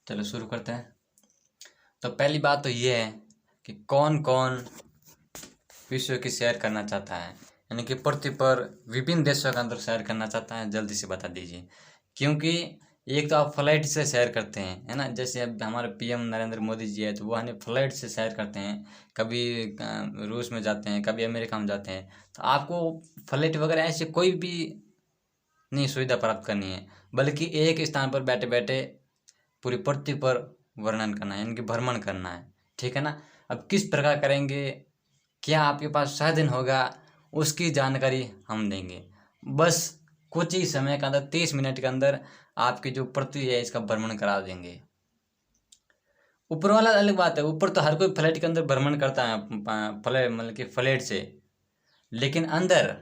चलो शुरू करते हैं। तो पहली बात तो ये है कि कौन कौन विश्व की सैर करना चाहता है, यानी कि पृथ्वी पर विभिन्न देशों के अंदर सैर करना चाहता है, जल्दी से बता दीजिए। क्योंकि एक तो आप फ्लाइट से सैर करते हैं, है ना, जैसे अब हमारे पीएम नरेंद्र मोदी जी है तो वो हमें फ्लाइट से सैर करते हैं, कभी रूस में जाते हैं, कभी अमेरिका में जाते हैं। तो आपको फ्लाइट वगैरह ऐसी कोई भी नहीं सुविधा प्राप्त करनी है, बल्कि एक स्थान पर बैठे बैठे पूरी पृथ्वी पर वर्णन करना है, यानी कि भ्रमण करना है। ठीक है ना। अब किस प्रकार करेंगे, क्या आपके पास साधन होगा, उसकी जानकारी हम देंगे। बस कुछ ही समय के अंदर 30 मिनट के अंदर आपकी जो पृथ्वी है इसका भ्रमण करा देंगे। ऊपर वाला अलग बात है, ऊपर तो हर कोई फ्लाइट के अंदर भ्रमण करता है, फ्लाइट मतलब कि फ्लाइट से। लेकिन अंदर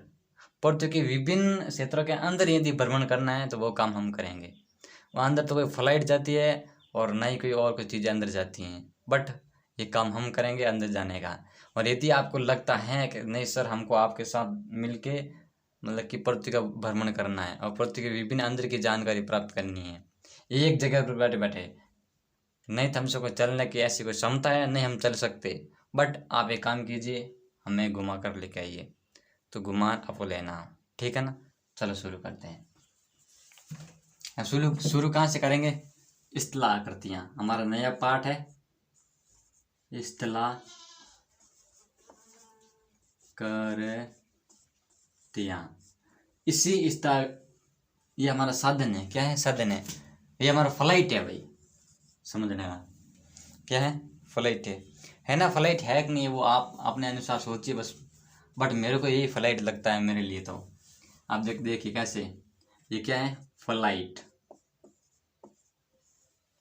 पृथ्वी के विभिन्न क्षेत्रों के अंदर यदि भ्रमण करना है तो वो काम हम करेंगे। वहाँ अंदर तो कोई फ्लाइट जाती है और ना ही कोई और कोई चीज़ें अंदर जाती हैं, बट ये काम हम करेंगे अंदर जाने का। और यदि आपको लगता है कि नहीं सर हमको आपके साथ मिलके मतलब कि पृथ्वी का भ्रमण करना है और पृथ्वी के विभिन्न अंदर की जानकारी प्राप्त करनी है एक जगह पर बैठे बैठे, नहीं तो हमसे कोई चलने की ऐसी कोई क्षमता है नहीं, हम चल सकते, बट आप एक काम कीजिए, हमें घुमा कर लेके आइए। तो घुमा आपको लेना, ठीक है ना। चलो शुरू करते हैं। शुरू शुरू कहाँ से करेंगे, इस्तिला आकृतियाँ, हमारा नया पाठ है इस्तिला आकृतियाँ। इसी ये हमारा साधन है। क्या है, साधन है, ये हमारा फ्लाइट है भाई, समझने का। क्या है, फ्लाइट है ना। फ्लाइट है कि नहीं वो आप अपने अनुसार सोचिए बस, बट मेरे को यही फ्लाइट लगता है मेरे लिए। तो आप देखिए कैसे, ये क्या है, फ्लाइट,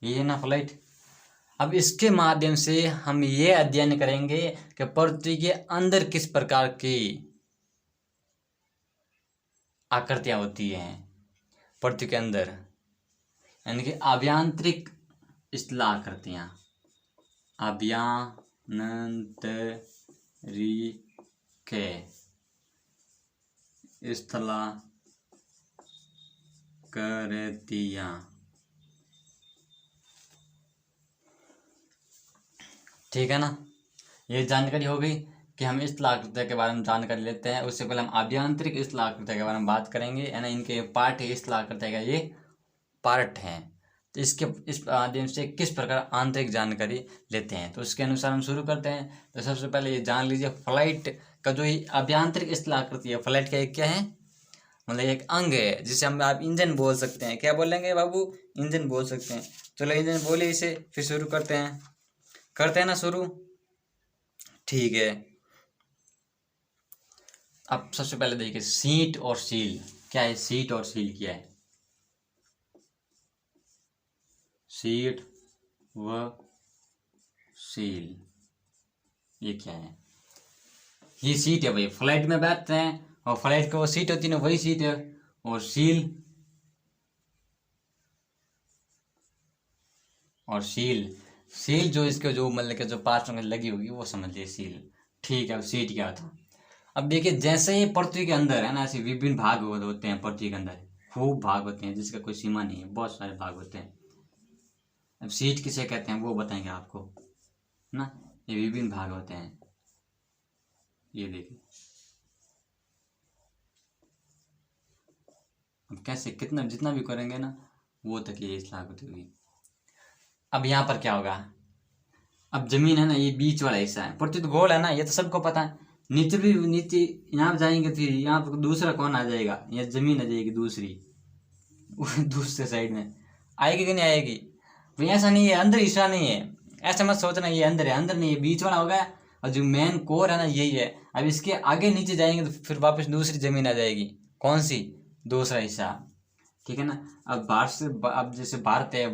ये है ना फ्लाइट। अब इसके माध्यम से हम ये अध्ययन करेंगे कि पृथ्वी के अंदर किस प्रकार की आकृतियां होती हैं पृथ्वी के अंदर, यानी कि आभ्यंतरिक स्थल आकृतियां, आभ्यंतरिक स्थलाकृतियां। ठीक है ना। ये जानकारी हो गई कि हम इस स्थलाकृतियों के बारे में जानकारी लेते हैं। उससे पहले हम आभ्यंतरिक स्थलाकृतियों के बारे में बात करेंगे, है ना। इनके पार्ट है, स्थलाकृतियों का ये पार्ट है। तो इस माध्यम से किस प्रकार आंतरिक जानकारी लेते हैं, तो उसके अनुसार हम शुरू करते हैं। तो सबसे पहले ये जान लीजिए, फ्लाइट का जो आभ्यंतरिक स्थलाकृति है, फ्लाइट का एक क्या है, मतलब एक अंग है जिसे हम आप इंजन बोल सकते हैं। क्या बोलेंगे बाबू, इंजन बोल सकते हैं। चलो इंजन बोले इसे, फिर शुरू करते हैं ना शुरू। ठीक है। अब सबसे पहले देखिए सीट और सील क्या है, सीट और सील क्या है, सीट व सील ये क्या है, ये सीट है भाई, फ्लाइट में बैठते हैं और फ्लाइट की वो सीट होती है ना, वही सीट है। और सील, और सील जो इसके जो मतलब के जो पार्ट्स में लगी होगी वो समझ लीजिए सील। ठीक है। अब सीट क्या था, अब देखिए जैसे ही पृथ्वी के अंदर है ना, ऐसे विभिन्न भाग होते हैं पृथ्वी के अंदर, खूब भाग होते हैं जिसका कोई सीमा नहीं है, बहुत सारे भाग होते हैं। अब सीट किसे कहते हैं वो बताएंगे आपको ना, ये विभिन्न भाग होते हैं। ये देखिए अब कैसे कितना जितना भी करेंगे ना वो तक ये इस लागत होगी। अब यहाँ पर क्या होगा, अब जमीन है ना, ये बीच वाला हिस्सा है, पृथ्वी तो गोल है ना, ये तो सबको पता है। नीचे भी नीचे यहाँ पर जाएंगे तो यहाँ पर दूसरा कौन आ जाएगा, ये जमीन आ जाएगी दूसरी दूसरे साइड में आएगी कि नहीं आएगी भाई, ऐसा नहीं है, अंदर हिस्सा नहीं है, ऐसा मत सोचना ये अंदर है, अंदर नहीं है, बीच वाला होगा। और जो मेन कोर है ना यही है। अब इसके आगे नीचे जाएंगे तो फिर वापस दूसरी जमीन आ जाएगी, कौन सी, दूसरा हिस्सा। ठीक है ना। अब भारत से अब जैसे भारत है,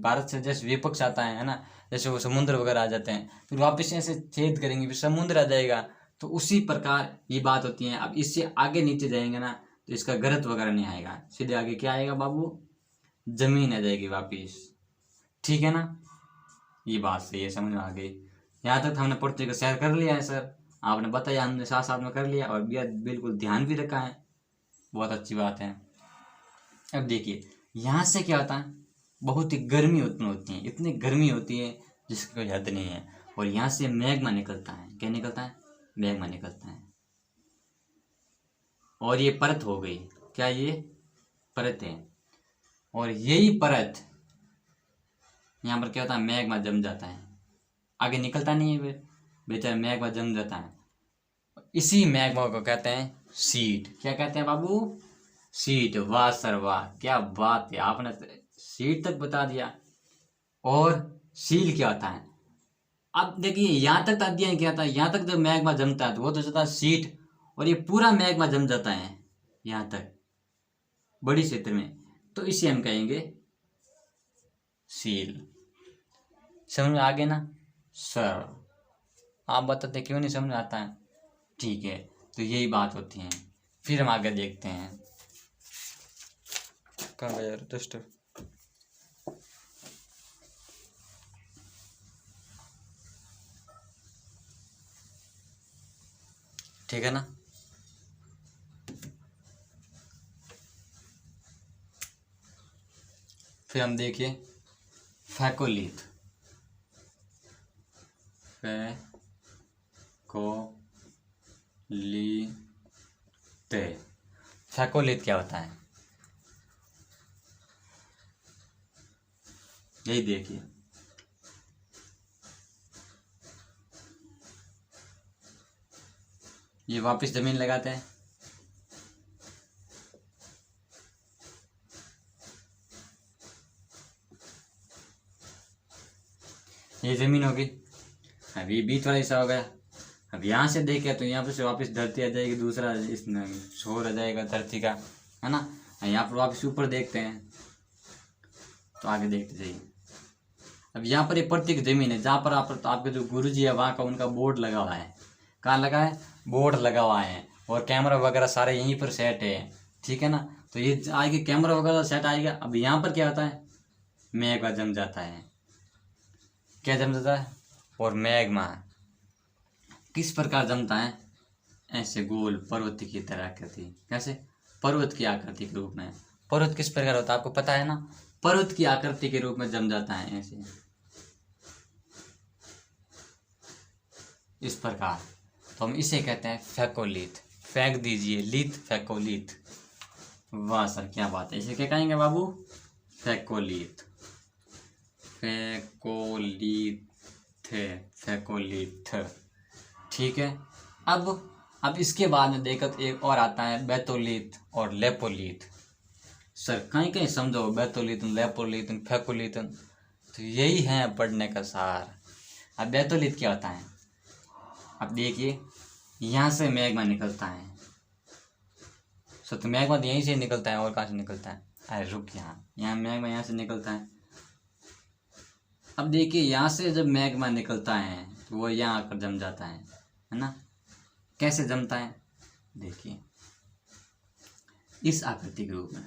भारत से जैसे विपक्ष आता है ना, जैसे वो समुद्र वगैरह आ जाते हैं, फिर वापस ऐसे छेद करेंगे फिर समुद्र आ जाएगा। तो उसी प्रकार ये बात होती है। अब इससे आगे नीचे जाएंगे ना तो इसका गलत वगैरह नहीं आएगा, सीधे आगे क्या आएगा बाबू, जमीन आ जाएगी वापिस। ठीक है ना, ये बात सही है, समझ में आ गई। यहाँ तक हमने पृथ्वी का सैर कर लिया है सर, आपने बताया, हमने साथ साथ में कर लिया और बिल्कुल ध्यान भी रखा है, बहुत अच्छी बात है। अब देखिए यहाँ से क्या होता है, बहुत ही गर्मी उत्पन्न होती है, इतनी गर्मी होती है जिसकी कोई हद नहीं है। और यहाँ से मैग्मा निकलता है। क्या निकलता है? मैग्मा निकलता है। और ये परत हो गई, क्या ये परत है। और यही परत यहाँ पर क्या होता है, मैग्मा जम जाता है, आगे निकलता नहीं है, बेचारा मैग्मा जम जाता है। इसी मैग्मा को कहते हैं सीड। क्या कहते हैं बाबू? सीड। वाह सर वाह, क्या बात है, आपने सीड तक बता दिया। और सील क्या होता है? अब देखिए यहाँ तक अध्ययन किया था, यहाँ तक जब मैग्मा जमता है तो वो तो जाता है सीड, और ये पूरा मैग्मा जम जाता है यहाँ तक बड़ी क्षेत्र में, तो इसे हम कहेंगे सील। समझ में आ गए ना सर? आप बताते क्यों नहीं समझ में आता है? ठीक है, तो यही बात होती है। फिर हम आगे देखते हैं। कहाँ गया यार डस्टर? ठीक है ना? फिर हम देखिए फैकोलिथ। फैकोलिथ क्या होता है? यही देखिए, ये वापस जमीन लगाते हैं, ये जमीन होगी। अब ये बीच वाला हिस्सा हो गया। अब यहाँ से देखे तो यहाँ पर से वापस धरती आ जाएगी, दूसरा इस छोर आ जाएगा धरती का, है ना। यहाँ पर वापस ऊपर देखते हैं, तो आगे देखते जाइए। अब यहाँ पर एक प्रत्येक जमीन है जहाँ पर आपके जो गुरुजी है वहाँ का उनका बोर्ड लगा हुआ है। कहाँ लगा है? बोर्ड लगा हुआ है। और कैमरा वगैरह सारे यहीं पर सेट है, ठीक है ना। तो ये आगे कैमरा वगैरह सेट आएगा। अब यहाँ पर क्या होता है? मैग्मा जम जाता है। क्या जम जाता है? और मैग्मा किस प्रकार जमता है? ऐसे गोल पर्वत की तरह आकृति। कैसे? पर्वत की आकृति के रूप में। पर्वत किस प्रकार होता है आपको पता है ना? पर्वत की आकृति के रूप में जम जाता है ऐसे, इस प्रकार। तो हम इसे कहते हैं फैकोलिथ। फेंक दीजिए लिथ, फैकोलिथ। वाह सर क्या बात है, इसे क्या कहेंगे बाबू? फैकोलिथ। फैकोलिथ, फैकोलिथ, ठीक है। अब इसके बाद में देखो तो एक और आता है बेथोलिथ और लेपोलिथ। सर कहीं कहीं समझो बेथोलिथ, लेपोलिथ, फैकोलिथ, तो यही है पढ़ने का सार। अब बेथोलिथ क्या होता है? अब देखिए यहाँ से मैग्मा निकलता है। तो मैग्मा तो यहीं से निकलता है, और कहाँ से निकलता है? अरे रुक, यहाँ मैग्मा यहाँ से निकलता है। अब देखिए यहाँ से जब मैग्मा निकलता है तो वो यहाँ आकर जम जाता है ना। कैसे जमता है? देखिए इस आकृति के रूप में,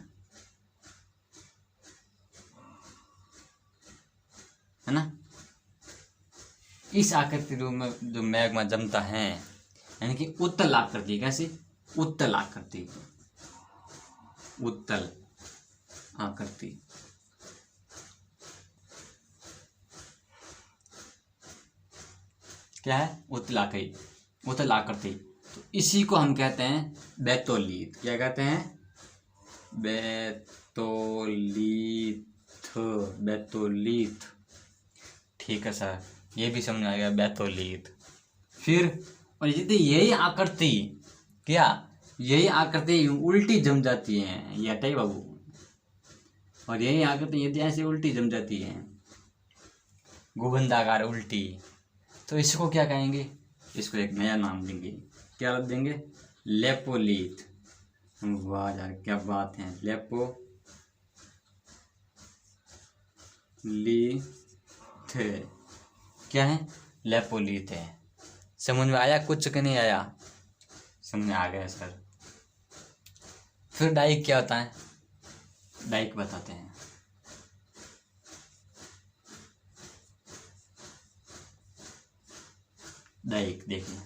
है ना। इस आकृति रूप में जो मैग्मा जमता है, यानी कि उत्तल आकृति। कैसी? उत्तल आकृति, उत्तल आकृति। क्या है? उत्तल आकृति, उत्तल आकृति। तो इसी को हम कहते हैं बेथोलिथ। क्या कहते हैं? बेथोलिथ, बेथोलिथ, ठीक है सर, ये भी समझ आ गया बेथोलिथ। फिर और यदि यही आकृति, क्या यही आकृति उल्टी जम जाती है, ये हटाइए बाबू, और यही आकृति यदि ऐसे उल्टी जम जाती है, गोबंदाकार उल्टी, तो इसको क्या कहेंगे? इसको एक नया नाम देंगे। क्या देंगे? लेपोलिथ। वाह यार क्या बात है, लेपोलिथ। क्या है? लेपोलिथ है। समझ में आया कुछ कि नहीं आया? समझ में आ गया सर। फिर डाइक क्या होता है? डाइक बताते हैं। डाइक देखिए,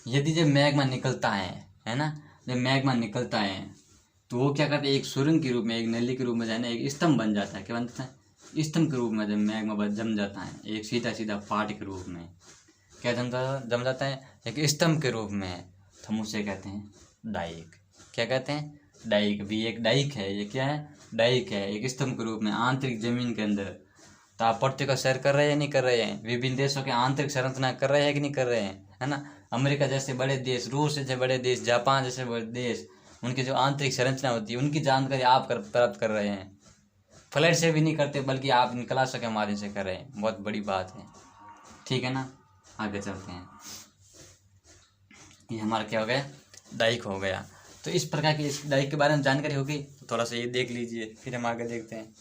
यदि जब मैग्मा निकलता है ना, जब मैग्मा निकलता है तो वो क्या करते हैं, एक सुरंग के रूप में, एक नली के रूप में जाना, एक स्तंभ बन जाता है। क्या बनता है, स्तंभ के रूप में जब मैग्मा जम जाता है, एक सीधा सीधा पार्ट के रूप में क्या जम जाता है, एक स्तंभ के रूप में, तो हम उसे कहते हैं डाइक। क्या कहते हैं, डाइक। भी एक डाइक है, ये क्या है, डाइक है, एक स्तंभ के रूप में आंतरिक जमीन के अंदर। तो आप पृथ्वी का सैर कर रहे हैं या नहीं कर रहे हैं, विभिन्न देशों के आंतरिक संरचना कर रहे हैं कि नहीं कर रहे हैं, है ना। अमेरिका जैसे बड़े देश, रूस जैसे बड़े देश, जापान जैसे बड़े देश, उनकी जो आंतरिक संरचना होती है उनकी जानकारी आप प्राप्त कर रहे हैं। फ्लाइट से भी नहीं करते, बल्कि आप क्लासों के माध्यम से कर रहे हैं। बहुत बड़ी बात है, ठीक है ना। आगे चलते हैं। ये हमारा क्या हो गया, डाइक हो गया। तो इस प्रकार की इस डाइक के बारे में जानकारी होगी तो थोड़ा सा ये देख लीजिए, फिर हम आगे देखते हैं।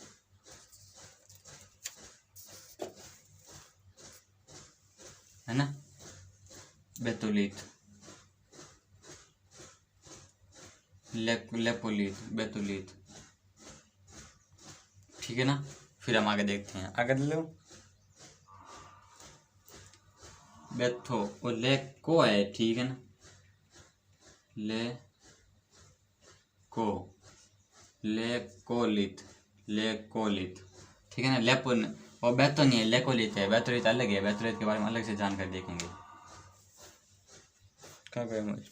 है ना, बेतुलित, लेपोलित, बेतुलित, ठीक है ना। फिर हम आगे देखते हैं, आगे लो। बेथो और लेको है, ठीक है ना, लेकोलित, ठीक है ना। लेपोन और बेतो नहीं है, लेकोलित है। बेतुलित अलग है, बेतुलित के बारे में अलग से जानकारी देखेंगे। क्या कहें मुझे,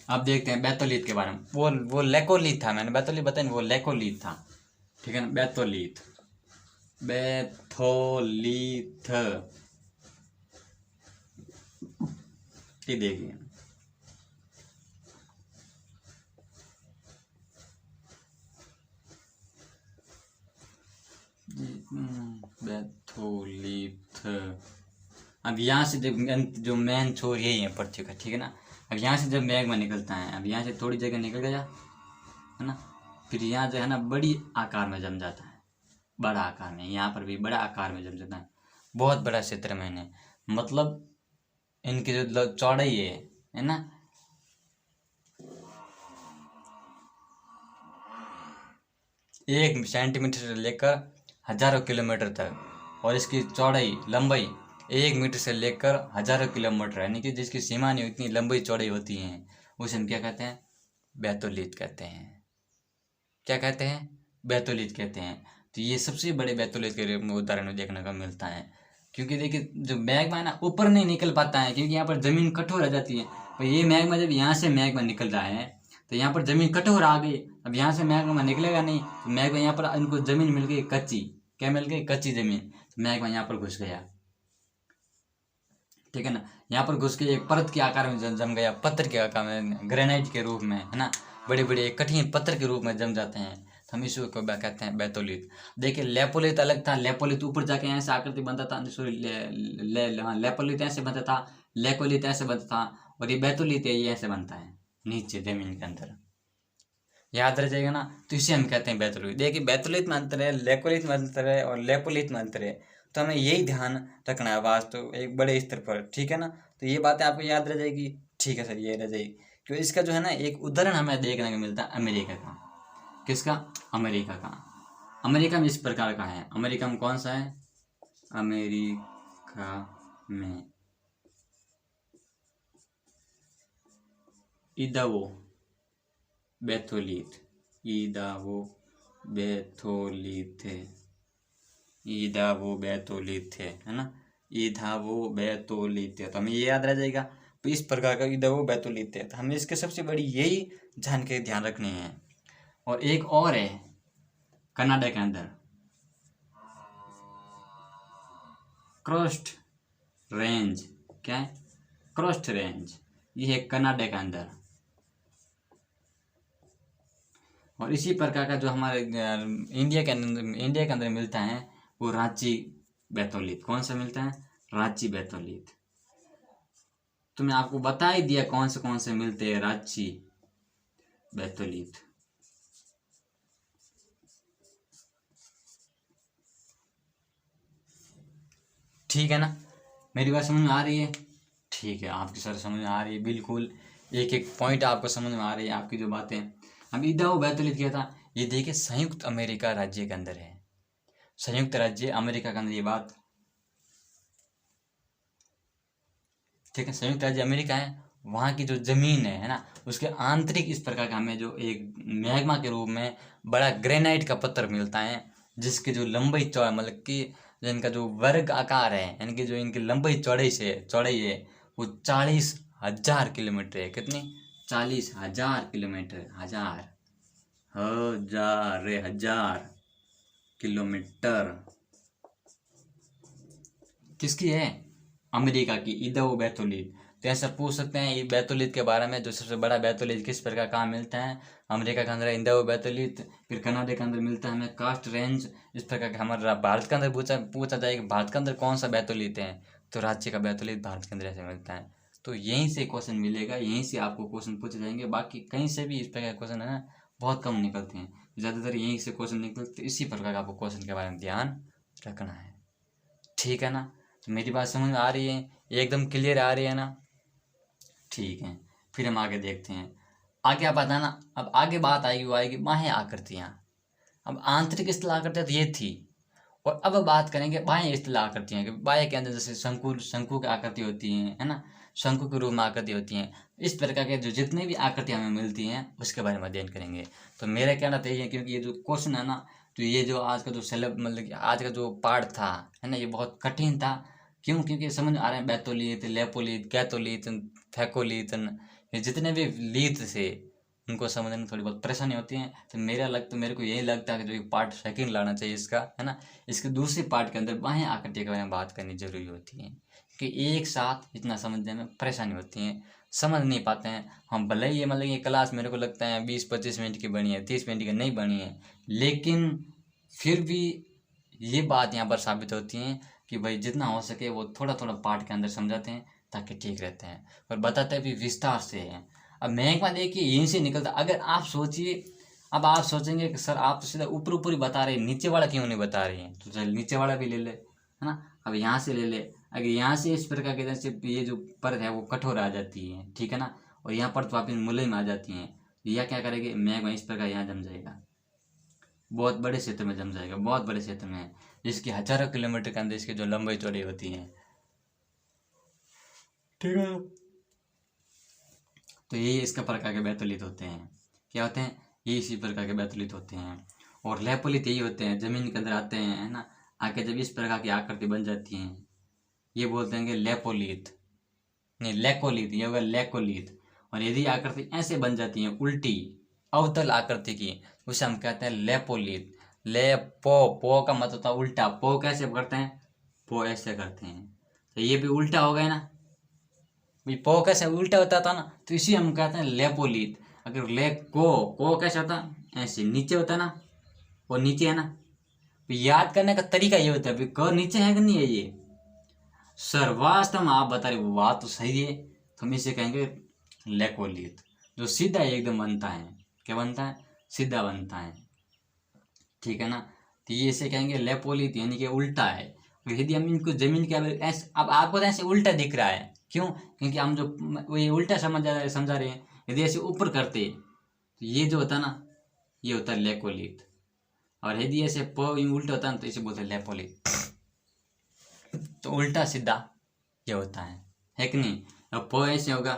अब देखते हैं बेतुलित के बारे में। वो लेकोलित था, मैंने बेतुलित बताया, वो लेकोलित था, ठीक है ना। बेतुलित, बेथोलिथ, ये देखिए, बेथोलिथ। अब यहाँ से जो मेन छोर यही है पृथ्वी का, ठीक है ना। अब यहाँ से जब मैग्मा निकलता है, अब यहाँ से थोड़ी जगह निकल गया, है ना, फिर यहाँ जो है ना बड़ी आकार में जम जाता है, बड़ा आकार में, यहाँ पर भी बड़ा आकार में जम जाता है, बहुत बड़ा क्षेत्र में है। मतलब इनकी जो चौड़ाई है ना, 1 सेंटीमीटर से लेकर हजारों किलोमीटर तक, और इसकी चौड़ाई लंबाई 1 मीटर से लेकर हजारों किलोमीटर, यानी कि जिसकी सीमा नहीं इतनी लंबाई चौड़ाई होती हैं, उसे हम क्या कहते हैं, बेतुलित कहते हैं। क्या कहते हैं, बेतुलित कहते हैं। तो ये सबसे बड़े बेतुलित के उदाहरण देखने को मिलता है, क्योंकि देखिए जो मैग्मा है ना ऊपर नहीं निकल पाता है, क्योंकि यहाँ पर जमीन कठोर हो जाती है। तो ये मैग्मा जब यहाँ से मैग्मा निकल रहा है तो यहाँ पर जमीन कठोर आ गई, अब यहाँ से मैग्मा निकलेगा नहीं, तो मैग्मा यहाँ पर इनको जमीन मिल गई कच्ची। क्या मिल गई, कच्ची जमीन, तो मैग्मा यहाँ पर घुस गया, ठीक है ना। यहाँ पर घुस के एक परत के आकार में जम गया, पत्थर के आकार में, ग्रेनाइट के रूप में, है ना, बड़े बड़े कठिन पत्थर के रूप में जम जाते हैं। हम इसी को कहते हैं बेतुलित। देखिए लेपोलित अलग था, लेपोलित ऊपर जाके ऐसे आकृति बनता था, सॉरी लेपोलित ऐसे बनता था, लेकोलित ऐसे बनता था, और ये बेतुलित है, ये ऐसे बनता है नीचे जमीन के अंदर, याद रह जाएगा ना। तो इसे हम कहते हैं बेतुलित। देखिए बेतुलित में अंतर है, लेकोलित में अंतर है, और लेपोलित में अंतर है, तो हमें यही ध्यान रखना है वास्तव एक बड़े स्तर पर, ठीक है ना। तो ये बातें आपको याद रह जाएगी, ठीक है सर, ये रह जाएगी। क्योंकि इसका जो है ना एक उदाहरण हमें देखने को मिलता है अमेरिका का। किसका, अमेरिका का। अमेरिका में इस प्रकार का है, अमेरिका में कौन सा है, अमेरिका में इदावो बेथोलित, इदावो बेथोलित है, इदावो बेथोलित है ना, इदावो बेथोलित है। तो हमें ये याद रह जाएगा। तो इस प्रकार का इदावो बेथोलित है, तो हमें इसके सबसे बड़ी यही जानकारी ध्यान रखनी है। और एक और है कनाडा के अंदर, क्रोस्ट रेंज। क्या है, क्रोस्ट रेंज, ये है कनाडा के अंदर। और इसी प्रकार का जो हमारे इंडिया के अंदर मिलता है वो रांची बेतौलित। कौन सा मिलता है, रांची बेतौलित। तो मैं आपको बता ही दिया कौन से मिलते हैं, रांची बेतौलित। ठीक है ना, मेरी बात समझ में आ रही है, ठीक है, आपकी सर समझ में आ रही है, बिल्कुल एक एक पॉइंट आपको समझ में आ रही है, आपकी जो बातें। हम इदाहो बेतौलित किया था, ये देखिए संयुक्त अमेरिका राज्य के अंदर है, संयुक्त राज्य अमेरिका के अंदर ये बात ठीक है, संयुक्त राज्य अमेरिका है, वहाँ की जो ज़मीन है ना, उसके आंतरिक इस प्रकार का हमें जो एक मैग्मा के रूप में बड़ा ग्रेनाइट का पत्थर मिलता है, जिसकी जो लंबाई चौड़ा मतलब कि जो इनका जो वर्ग आकार है, यानी कि जो इनकी लंबाई चौड़ाई है वो 40,000 किलोमीटर है। कितनी? 40,000 किलोमीटर। हजार किलोमीटर किसकी है? अमेरिका की इदो बैतुलिद। तो ऐसा पूछ सकते हैं ये बैतुलिद के बारे में, जो सबसे बड़ा बैतुलिद किस प्रकार कहाँ मिलता है? अमेरिका के अंदर इंदो बैतुलिद। फिर कनाडा के अंदर मिलता है हमें कास्ट रेंज। इस प्रकार का हमारा भारत के अंदर पूछा जाए कि भारत के अंदर कौन सा बैतुलिद है, तो राज्य का बैतुलिद भारत के अंदर ऐसे मिलता है। तो यहीं से क्वेश्चन मिलेगा, यहीं से आपको क्वेश्चन पूछे जाएंगे। बाकी कहीं से भी इस प्रकार के क्वेश्चन है ना बहुत कम निकलते हैं, ज़्यादातर यहीं से क्वेश्चन निकलते। इसी प्रकार का आपको क्वेश्चन के बारे में ध्यान रखना है, ठीक है ना? तो मेरी बात समझ में आ रही है, एकदम क्लियर आ रही है ना? ठीक है, फिर हम आगे देखते हैं। आगे आप बताना, अब आगे बात आएगी वो आएगी बाह्य आकृतियाँ। अब आंतरिक स्थल आकृतियाँ तो ये थी, और अब बात करेंगे बाह्य स्थल आकृतियाँ कि बाह्य के अंदर जैसे शंकु की आकृति होती है ना, शंकु के रूप में आकृति होती हैं। इस प्रकार के जो जितने भी आकृतियाँ हमें मिलती हैं उसके बारे में अध्ययन करेंगे। तो मेरा कहना तो यही है, क्योंकि ये जो क्वेश्चन है ना, तो ये जो आज का जो मतलब कि आज का जो पार्ट था है ना, ये बहुत कठिन था। क्यों? क्योंकि समझ में आ रहे हैं बैतोलित, लेपोलित, कैथोलित, फैकोलित, ये जितने भी लीत थे उनको समझने में थोड़ी बहुत परेशानी होती है। तो मेरे को यही लगता है कि जो एक पार्ट सेकंड लाना चाहिए इसका, है ना। इसके दूसरे पार्ट के अंदर बाह्य आकृति के बारे में बात करनी जरूरी होती है, कि एक साथ इतना समझने में परेशानी होती है, समझ नहीं पाते हैं हम। भले ही ये मतलब ये क्लास मेरे को लगता है 20-25 मिनट की बनी है, 30 मिनट की नहीं बनी है, लेकिन फिर भी ये बात यहाँ पर साबित होती है कि भाई जितना हो सके वो थोड़ा थोड़ा पार्ट के अंदर समझाते हैं ताकि ठीक रहते हैं, और बताते भी विस्तार से हैं। अब महकमा देखिए यहीं से निकलता। अगर आप सोचिए, अब आप सोचेंगे कि सर आप तो सीधा ऊपर ऊपर ही बता रहे हैं, नीचे वाला क्यों नहीं बता रहे हैं? तो चल नीचे वाला भी ले ले, है ना। अब यहाँ से ले ले, अगर यहाँ से इस प्रकार के जैसे ये जो परत है वो कठोर आ जाती है, ठीक है ना, और यहाँ पर तो आप मुलायम आ जाती हैं, यह क्या करेगी महकमा इस प्रकार यहाँ जम जाएगा, बहुत बड़े क्षेत्र में जम जाएगा, बहुत बड़े क्षेत्र में, जिसकी हजारों किलोमीटर के अंदर इसकी जो लंबाई चौड़ी होती है, ठीक है। तो यही इसका प्रकार के बैतुलित होते हैं। क्या होते हैं? ये इसी प्रकार के बैतुलित होते हैं। और लेपोलित यही होते हैं, जमीन के अंदर आते हैं, है ना। आके जब इस प्रकार की आकृति बन जाती हैं, ये बोलते हैं कि लेपोलित, नहीं लेकोलित, ये होगा लेकोलित। और यदि आकृति ऐसे बन जाती है उल्टी अवतल आकृति की, उसे हम कहते हैं लेपोलित। ले पो का मतलब था उल्टा। पो कैसे करते हैं? पो ऐसे करते हैं, तो ये भी उल्टा हो गया ना। पो कैसे उल्टा होता था ना, तो इसी हम कहते हैं लेपोलित। अगर ले को कैसे होता? ऐसे नीचे होता है ना, वो नीचे है ना। याद करने का तरीका ये होता है, क नीचे है कि नहीं है ये सर, वास्तव में आप बता रहे वो बात तो सही है, तो हम इसे कहेंगे लेकोलित, जो सीधा एकदम बनता है। क्या बनता है? सीधा बनता है, ठीक है ना। तो ये इसे कहेंगे लेपोलित, यानी कि उल्टा है। यदि हम इनको जमीन के ऐसे, अब आपको ऐसे उल्टा दिख रहा है, क्यों? क्योंकि हम जो वो ये उल्टा समझा रहे हैं। यदि ऐसे ऊपर करते तो ये जो होता ना, ये होता है लेकोलित, और यदि ऐसे उल्टा होता ना तो इसे बोलते हैं लेपोलित। तो उल्टा सीधा ये होता है कि नहीं। अब प ऐसे होगा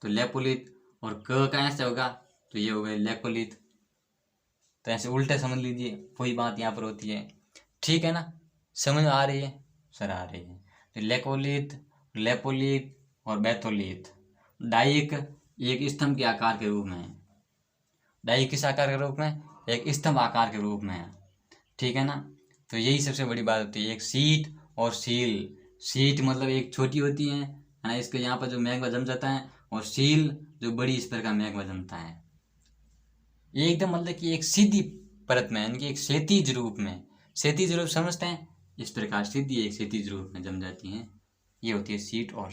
तो लेपोलित, और क का ऐसे होगा तो ये होगा लेकोलित। तो ऐसे उल्टा समझ लीजिए, वही बात यहाँ पर होती है, ठीक है ना। समझ आ रही है सर? आ रही है। तो लेकोलित, लेपोलित और बैथोलित। डाइक एक स्तंभ के आकार के रूप में है। डाइक किस आकार के रूप में? एक स्तंभ आकार के रूप में है, ठीक है ना। तो यही सबसे बड़ी बात होती है, एक सीट और सील। सीट मतलब एक छोटी होती है ना, इसके यहाँ पर जो मैग्मा जम जाता है, और सील जो बड़ी इस प्रकार मैग्मा जमता है। एकदम मतलब कि एक सीधी परत में, यानी कि एक क्षैतिज रूप में। क्षैतिज रूप समझते हैं? इस प्रकार सीधी एक क्षैतिज रूप में जम जाती हैं, ये होती है सीट। और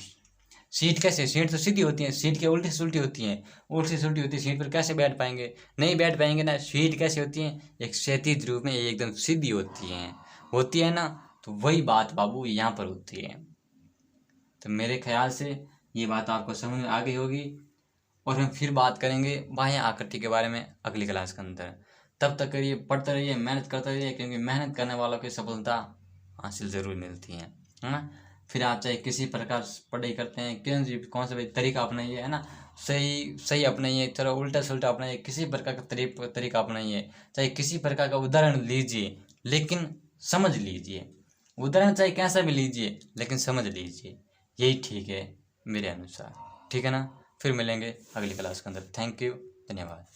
सीट कैसे? सीट तो सीधी होती है, सीट के उल्टी सुलटी होती हैं, उल्टी सुलटी होती है, सीट पर कैसे बैठ पाएंगे? नहीं बैठ पाएंगे ना। सीट कैसे होती है? एक क्षैतिज रूप में एकदम सीधी होती है ना। तो वही बात बाबू यहाँ पर होती है। तो मेरे ख्याल से ये बात आपको समझ में आ गई होगी, और हम फिर बात करेंगे बाह्य आकृति के बारे में अगली क्लास के अंदर। तब तक करिए, पढ़ते रहिए, मेहनत करते रहिए, क्योंकि मेहनत करने वालों की सफलता हासिल ज़रूर मिलती है ना। फिर आप चाहे किसी प्रकार से पढ़ाई करते हैं, कौन सा भी तरीका अपनाइए, है ना, सही सही अपनाइए, चलो उल्टा सुल्टा अपनाइए, किसी प्रकार का तरीका अपनाइए, चाहे किसी प्रकार का उदाहरण लीजिए, लेकिन समझ लीजिए। उदाहरण चाहे कैसा भी लीजिए, लेकिन समझ लीजिए, यही ठीक है मेरे अनुसार। ठीक है ना, फिर मिलेंगे अगली क्लास के अंदर। थैंक यू, धन्यवाद।